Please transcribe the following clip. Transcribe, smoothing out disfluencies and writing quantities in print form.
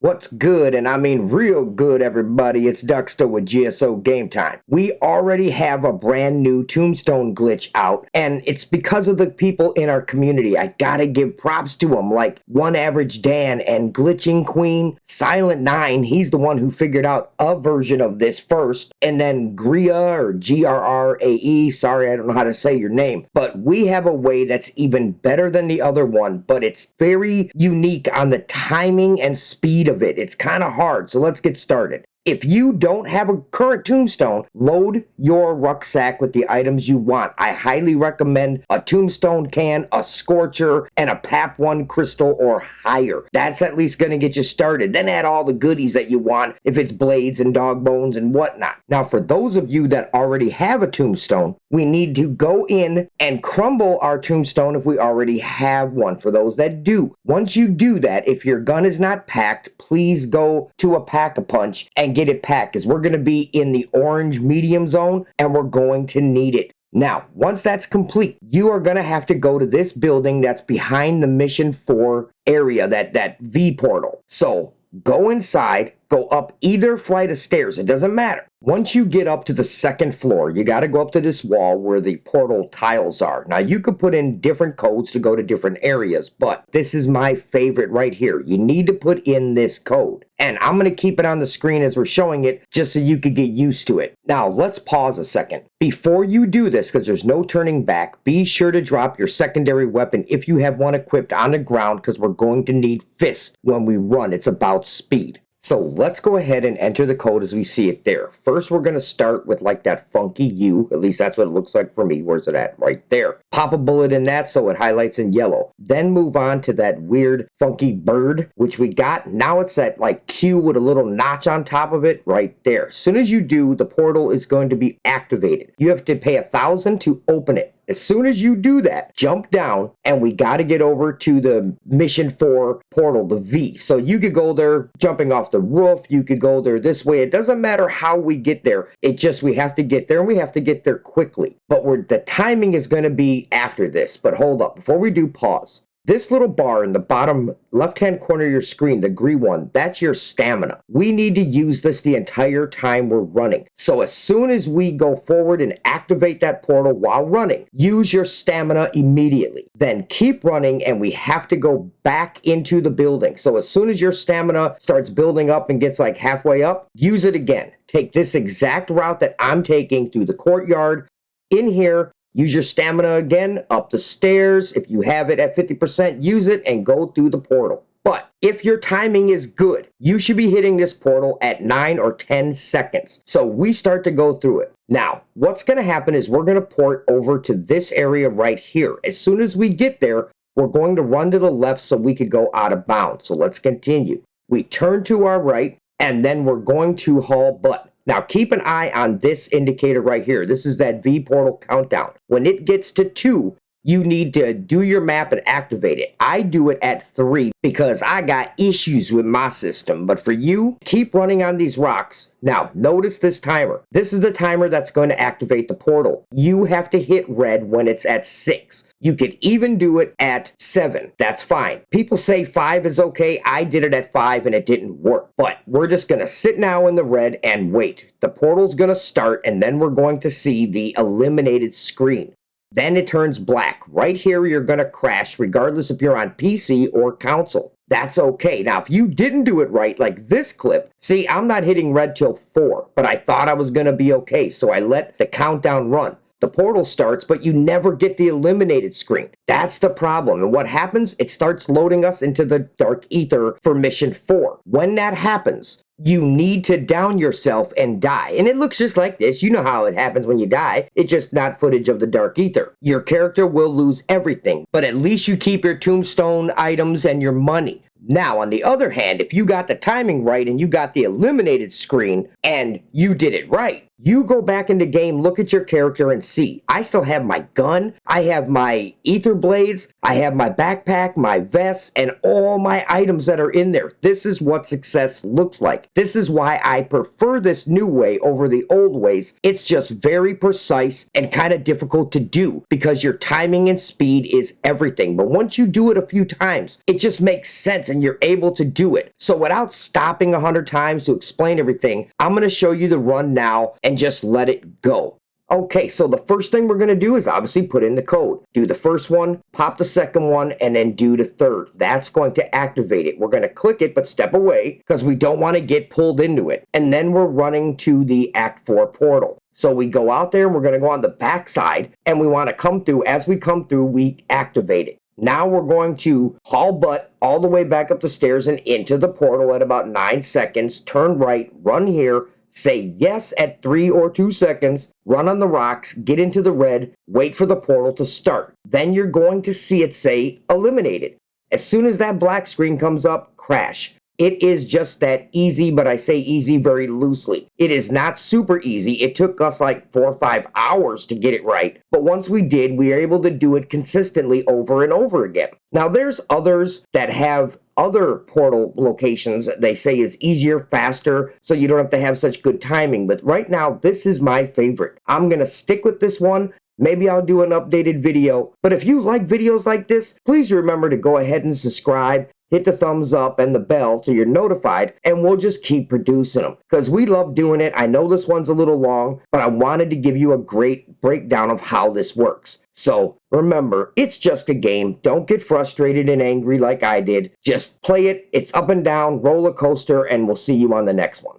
What's good, and I mean real good, everybody? It's Duckster with GSO Game Time. We already have a brand new tombstone glitch out, and it's because of the people in our community. I gotta give props to them, like One Average Dan and Glitching Queen, Silent 9. He's the one who figured out a version of this first, and then Gria or GRRAE. Sorry, I don't know how to say your name, but we have a way that's even better than the other one, but it's very unique on the timing and speed of it. It's kind of hard, so let's get started. If you don't have a current tombstone, load your rucksack with the items you want. I highly recommend a tombstone can, a Scorcher, and a PAP 1 crystal or higher. That's at least going to get you started. Then add all the goodies that you want, if it's blades and dog bones and whatnot. Now, for those of you that already have a tombstone, we need to go in and crumble our tombstone if we already have one, for those that do. Once you do that, if your gun is not packed, please go to a Pack-a-Punch and get it packed, because we're going to be in the orange medium zone and we're going to need it. Now, once that's complete, you are going to have to go to this building that's behind the Mission 4 area, that V portal. So go inside, go up either flight of stairs, it doesn't matter. Once you get up to the second floor, you got to go up to this wall where the portal tiles are. Now, you could put in different codes to go to different areas, but this is my favorite right here. You need to put in this code, and I'm going to keep it on the screen as we're showing it just so you could get used to it. Now, let's pause a second. Before you do this, because there's no turning back, be sure to drop your secondary weapon if you have one equipped on the ground, because we're going to need fists when we run. It's about speed. So let's go ahead and enter the code as we see it there. First, we're going to start with like that funky U. At least that's what it looks like for me. Where's it at? Right there. Pop a bullet in that so it highlights in yellow. Then move on to that weird funky bird, which we got. Now it's that like Q with a little notch on top of it right there. As soon as you do, the portal is going to be activated. You have to pay 1,000 to open it. As soon as you do that, jump down, and we got to get over to the Mission 4 portal, the V. So you could go there jumping off the roof. You could go there this way. It doesn't matter how we get there. It just, we have to get there, and we have to get there quickly. But the timing is going to be after this. But hold up. Before we do, pause. This little bar in the bottom left-hand corner of your screen, the green one, that's your stamina. We need to use this the entire time we're running. So as soon as we go forward and activate that portal while running, use your stamina immediately. Then keep running, and we have to go back into the building. So as soon as your stamina starts building up and gets like halfway up, use it again. Take this exact route that I'm taking through the courtyard, in here. Use your stamina again, up the stairs. If you have it at 50%, use it and go through the portal. But if your timing is good, you should be hitting this portal at 9 or 10 seconds. So we start to go through it. Now, what's going to happen is we're going to port over to this area right here. As soon as we get there, we're going to run to the left so we could go out of bounds. So let's continue. We turn to our right, and then we're going to haul butt. Now, keep an eye on this indicator right here. This is that V portal countdown. When it gets to 2, you need to do your map and activate it. I do it at 3 because I got issues with my system. But for you, keep running on these rocks. Now, notice this timer. This is the timer that's going to activate the portal. You have to hit red when it's at 6. You could even do it at 7. That's fine. People say 5 is okay. I did it at 5 and it didn't work. But we're just going to sit now in the red and wait. The portal's going to start, and then we're going to see the eliminated screen. Then it turns black. Right here, you're going to crash regardless if you're on PC or console. That's okay. Now, if you didn't do it right, like this clip, see, I'm not hitting red till 4, but I thought I was going to be okay, so I let the countdown run. The portal starts, but you never get the eliminated screen. That's the problem. And what happens? It starts loading us into the dark ether for Mission 4. When that happens, you need to down yourself and die. And it looks just like this. You know how it happens when you die. It's just not footage of the dark ether. Your character will lose everything, but at least you keep your tombstone items and your money. Now, on the other hand, if you got the timing right and you got the eliminated screen and you did it right, You go back into game, look at your character and see. I still have my gun, I have my ether blades, I have my backpack, my vests, and all my items that are in there. This is what success looks like. This is why I prefer this new way over the old ways. It's just very precise and kind of difficult to do because your timing and speed is everything. But once you do it a few times, it just makes sense and you're able to do it. So without stopping 100 times to explain everything, I'm going to show you the run now and just let it go. Okay, so the first thing we're going to do is obviously put in the code. Do the first one, pop the second one, and then do the third. That's going to activate it. We're going to click it, but step away because we don't want to get pulled into it. And then we're running to the Act 4 portal. So we go out there and we're going to go on the back side and we want to come through. As we come through, we activate it. Now we're going to haul butt all the way back up the stairs and into the portal at about 9 seconds. Turn right, run here. Say yes at 3 or 2 seconds, run on the rocks, get into the red, wait for the portal to start. Then you're going to see it say eliminated. As soon as that black screen comes up, crash. It is just that easy, but I say easy very loosely. It is not super easy. It took us like 4 or 5 hours to get it right. But once we did, we were able to do it consistently over and over again. Now there's others that have other portal locations they say is easier, faster, so you don't have to have such good timing. But right now, this is my favorite. I'm going to stick with this one. Maybe I'll do an updated video. But if you like videos like this, please remember to go ahead and subscribe. Hit the thumbs up and the bell so you're notified, and we'll just keep producing them because we love doing it. I know this one's a little long, but I wanted to give you a great breakdown of how this works. So remember, it's just a game. Don't get frustrated and angry like I did. Just play it. It's up and down, roller coaster, and we'll see you on the next one.